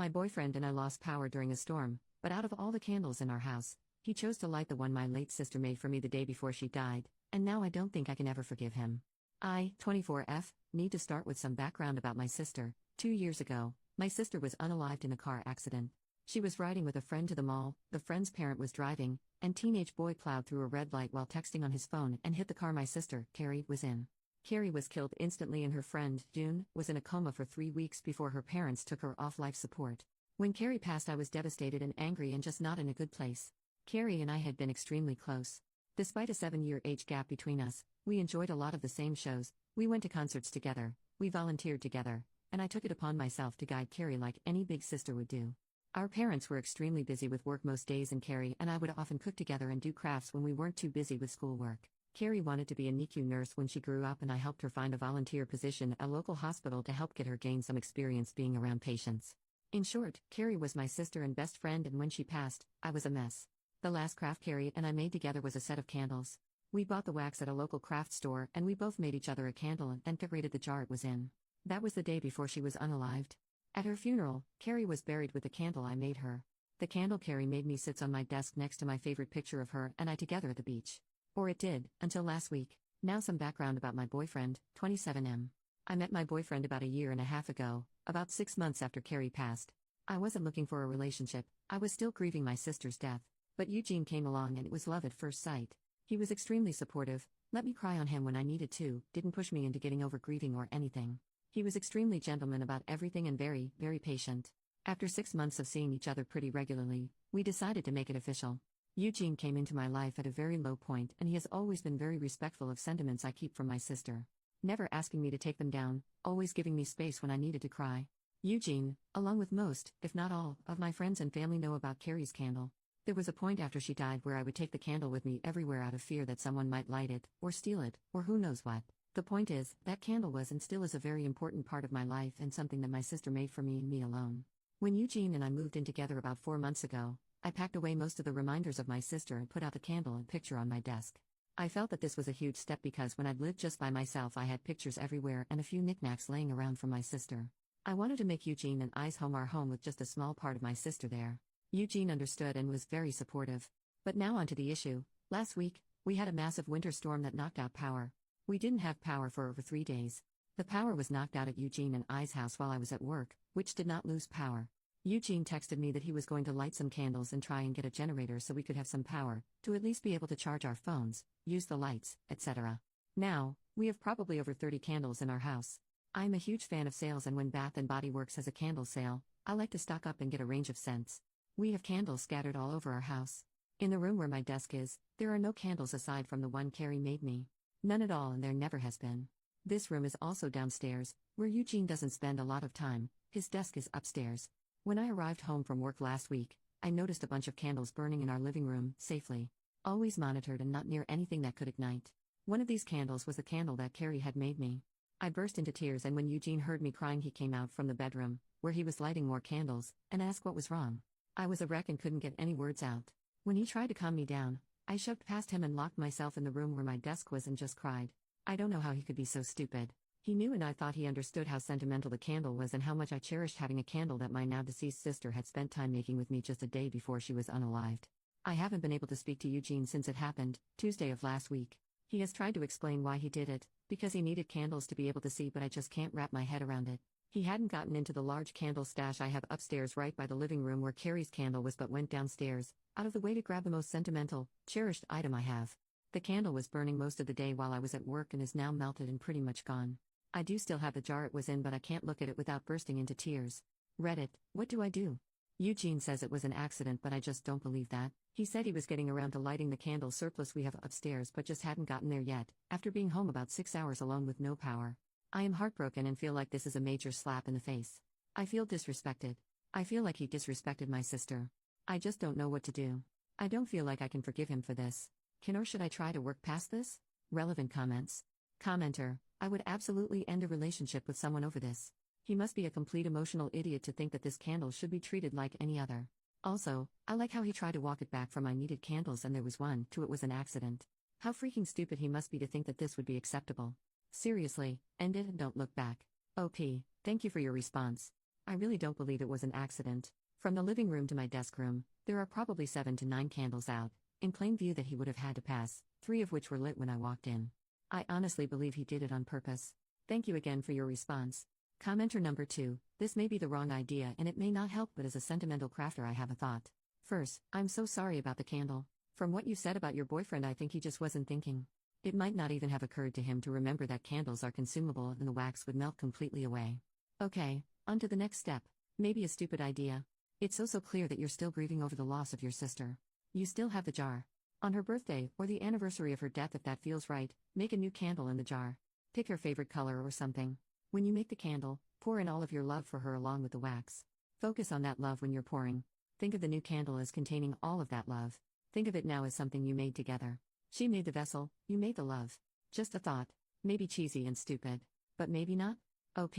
My boyfriend and I lost power during a storm, but out of all the candles in our house, he chose to light the one my late sister made for me the day before she died, and now I don't think I can ever forgive him. I, 24F, need to start with some background about my sister. 2 years ago, my sister was unalived in a car accident. She was riding with a friend to the mall, the friend's parent was driving, and teenage boy plowed through a red light while texting on his phone and hit the car my sister, Carrie, was in. Carrie was killed instantly and her friend, June, was in a coma for 3 weeks before her parents took her off life support. When Carrie passed, I was devastated and angry and just not in a good place. Carrie and I had been extremely close. Despite a 7-year age gap between us, we enjoyed a lot of the same shows, we went to concerts together, we volunteered together, and I took it upon myself to guide Carrie like any big sister would do. Our parents were extremely busy with work most days, and Carrie and I would often cook together and do crafts when we weren't too busy with schoolwork. Carrie wanted to be a NICU nurse when she grew up, and I helped her find a volunteer position at a local hospital to help get her gain some experience being around patients. In short, Carrie was my sister and best friend, and when she passed, I was a mess. The last craft Carrie and I made together was a set of candles. We bought the wax at a local craft store and we both made each other a candle and decorated the jar it was in. That was the day before she was unalived. At her funeral, Carrie was buried with the candle I made her. The candle Carrie made me sits on my desk next to my favorite picture of her and I together at the beach. Or it did, until last week. Now some background about my boyfriend, 27M. I met my boyfriend about a year and a half ago, about 6 months after Carrie passed. I wasn't looking for a relationship, I was still grieving my sister's death. But Eugene came along and it was love at first sight. He was extremely supportive, let me cry on him when I needed to, didn't push me into getting over grieving or anything. He was extremely gentleman about everything and very, very patient. After 6 months of seeing each other pretty regularly, we decided to make it official. Eugene came into my life at a very low point and he has always been very respectful of sentiments I keep from my sister. Never asking me to take them down, always giving me space when I needed to cry. Eugene, along with most, if not all, of my friends and family know about Carrie's candle. There was a point after she died where I would take the candle with me everywhere out of fear that someone might light it, or steal it, or who knows what. The point is, that candle was and still is a very important part of my life and something that my sister made for me and me alone. When Eugene and I moved in together about 4 months ago, I packed away most of the reminders of my sister and put out the candle and picture on my desk. I felt that this was a huge step because when I'd lived just by myself I had pictures everywhere and a few knickknacks laying around from my sister. I wanted to make Eugene and I's home our home with just a small part of my sister there. Eugene understood and was very supportive. But now onto the issue. Last week, we had a massive winter storm that knocked out power. We didn't have power for over 3 days. The power was knocked out at Eugene and I's house while I was at work, which did not lose power. Eugene texted me that he was going to light some candles and try and get a generator so we could have some power, to at least be able to charge our phones, use the lights, etc. Now, we have probably over 30 candles in our house. I'm a huge fan of sales, and when Bath & Body Works has a candle sale, I like to stock up and get a range of scents. We have candles scattered all over our house. In the room where my desk is, there are no candles aside from the one Carrie made me. None at all, and there never has been. This room is also downstairs, where Eugene doesn't spend a lot of time, his desk is upstairs. When I arrived home from work last week, I noticed a bunch of candles burning in our living room, safely. Always monitored and not near anything that could ignite. One of these candles was the candle that Carrie had made me. I burst into tears, and when Eugene heard me crying he came out from the bedroom, where he was lighting more candles, and asked what was wrong. I was a wreck and couldn't get any words out. When he tried to calm me down, I shoved past him and locked myself in the room where my desk was and just cried. I don't know how he could be so stupid. He knew, and I thought he understood how sentimental the candle was and how much I cherished having a candle that my now deceased sister had spent time making with me just a day before she was unalived. I haven't been able to speak to Eugene since it happened, Tuesday of last week. He has tried to explain why he did it, because he needed candles to be able to see, but I just can't wrap my head around it. He hadn't gotten into the large candle stash I have upstairs right by the living room where Carrie's candle was, but went downstairs, out of the way to grab the most sentimental, cherished item I have. The candle was burning most of the day while I was at work and is now melted and pretty much gone. I do still have the jar it was in, but I can't look at it without bursting into tears. Reddit, what do I do? Eugene says it was an accident, but I just don't believe that. He said he was getting around to lighting the candle surplus we have upstairs but just hadn't gotten there yet, after being home about 6 hours alone with no power. I am heartbroken and feel like this is a major slap in the face. I feel disrespected. I feel like he disrespected my sister. I just don't know what to do. I don't feel like I can forgive him for this. Can or should I try to work past this? Relevant comments. Commenter, I would absolutely end a relationship with someone over this. He must be a complete emotional idiot to think that this candle should be treated like any other. Also, I like how he tried to walk it back from I needed candles and there was one, to it was an accident. How freaking stupid he must be to think that this would be acceptable. Seriously, end it and don't look back. OP, thank you for your response. I really don't believe it was an accident. From the living room to my desk room, there are probably 7 to 9 candles out, in plain view that he would have had to pass, 3 of which were lit when I walked in. I honestly believe he did it on purpose. Thank you again for your response. Commenter number 2, this may be the wrong idea and it may not help, but as a sentimental crafter I have a thought. First, I'm so sorry about the candle. From what you said about your boyfriend, I think he just wasn't thinking. It might not even have occurred to him to remember that candles are consumable and the wax would melt completely away. Okay, on to the next step. Maybe a stupid idea. It's so clear that you're still grieving over the loss of your sister. You still have the jar. On her birthday, or the anniversary of her death if that feels right, make a new candle in the jar. Pick her favorite color or something. When you make the candle, pour in all of your love for her along with the wax. Focus on that love when you're pouring. Think of the new candle as containing all of that love. Think of it now as something you made together. She made the vessel, you made the love. Just a thought. Maybe cheesy and stupid. But maybe not? OP,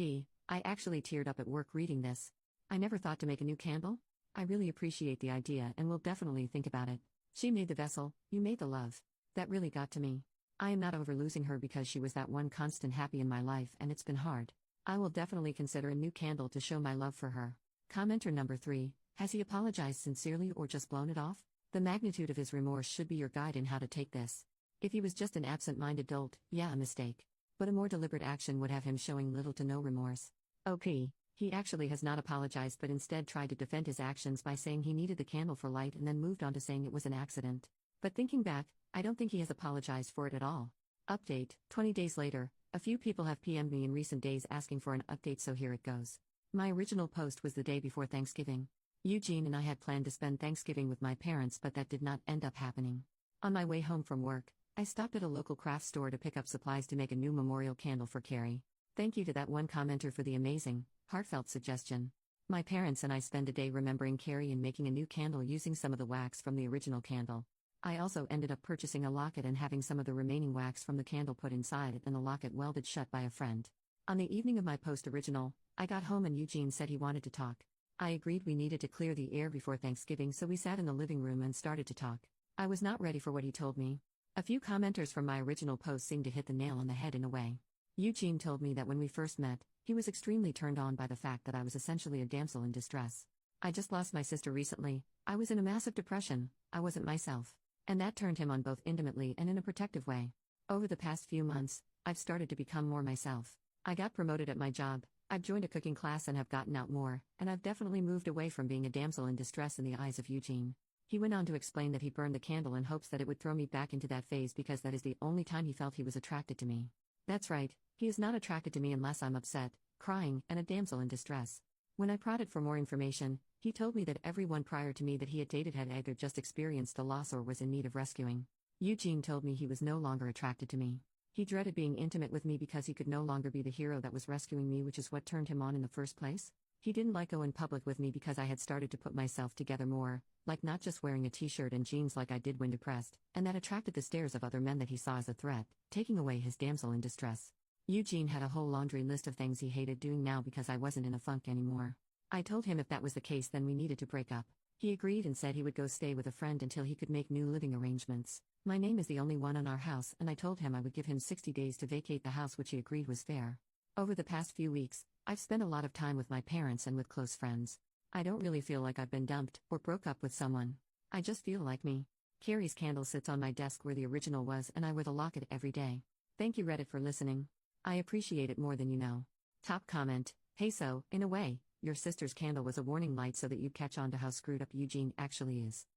I actually teared up at work reading this. I never thought to make a new candle? I really appreciate the idea and will definitely think about it. She made the vessel, you made the love. That really got to me. I am not over losing her because she was that one constant happy in my life and it's been hard. I will definitely consider a new candle to show my love for her. Commenter number 3, has he apologized sincerely or just blown it off? The magnitude of his remorse should be your guide in how to take this. If he was just an absent-minded dolt, yeah, a mistake. But a more deliberate action would have him showing little to no remorse. OP, he actually has not apologized but instead tried to defend his actions by saying he needed the candle for light and then moved on to saying it was an accident. But thinking back, I don't think he has apologized for it at all. Update, 20 days later, a few people have PM'd me in recent days asking for an update, so here it goes. My original post was the day before Thanksgiving. Eugene and I had planned to spend Thanksgiving with my parents, but that did not end up happening. On my way home from work, I stopped at a local craft store to pick up supplies to make a new memorial candle for Carrie. Thank you to that one commenter for the amazing, heartfelt suggestion. My parents and I spent a day remembering Carrie and making a new candle using some of the wax from the original candle. I also ended up purchasing a locket and having some of the remaining wax from the candle put inside it and the locket welded shut by a friend. On the evening of my post original, I got home and Eugene said he wanted to talk. I agreed we needed to clear the air before Thanksgiving, so we sat in the living room and started to talk. I was not ready for what he told me. A few commenters from my original post seemed to hit the nail on the head in a way. Eugene told me that when we first met, he was extremely turned on by the fact that I was essentially a damsel in distress. I just lost my sister recently, I was in a massive depression, I wasn't myself. And that turned him on both intimately and in a protective way. Over the past few months, I've started to become more myself. I got promoted at my job, I've joined a cooking class and have gotten out more, and I've definitely moved away from being a damsel in distress in the eyes of Eugene. He went on to explain that he burned the candle in hopes that it would throw me back into that phase because that is the only time he felt he was attracted to me. That's right, he is not attracted to me unless I'm upset, crying, and a damsel in distress. When I prodded for more information, he told me that everyone prior to me that he had dated had either just experienced a loss or was in need of rescuing. Eugene told me he was no longer attracted to me. He dreaded being intimate with me because he could no longer be the hero that was rescuing me, which is what turned him on in the first place. He didn't like going public with me because I had started to put myself together more, like not just wearing a t-shirt and jeans like I did when depressed, and that attracted the stares of other men that he saw as a threat, taking away his damsel in distress. Eugene had a whole laundry list of things he hated doing now because I wasn't in a funk anymore. I told him if that was the case then we needed to break up. He agreed and said he would go stay with a friend until he could make new living arrangements. My name is the only one on our house and I told him I would give him 60 days to vacate the house, which he agreed was fair. Over the past few weeks, I've spent a lot of time with my parents and with close friends. I don't really feel like I've been dumped or broke up with someone. I just feel like me. Carrie's candle sits on my desk where the original was and I wear the locket every day. Thank you Reddit for listening. I appreciate it more than you know. Top comment, hey, so, in a way, your sister's candle was a warning light so that you'd catch on to how screwed up Eugene actually is.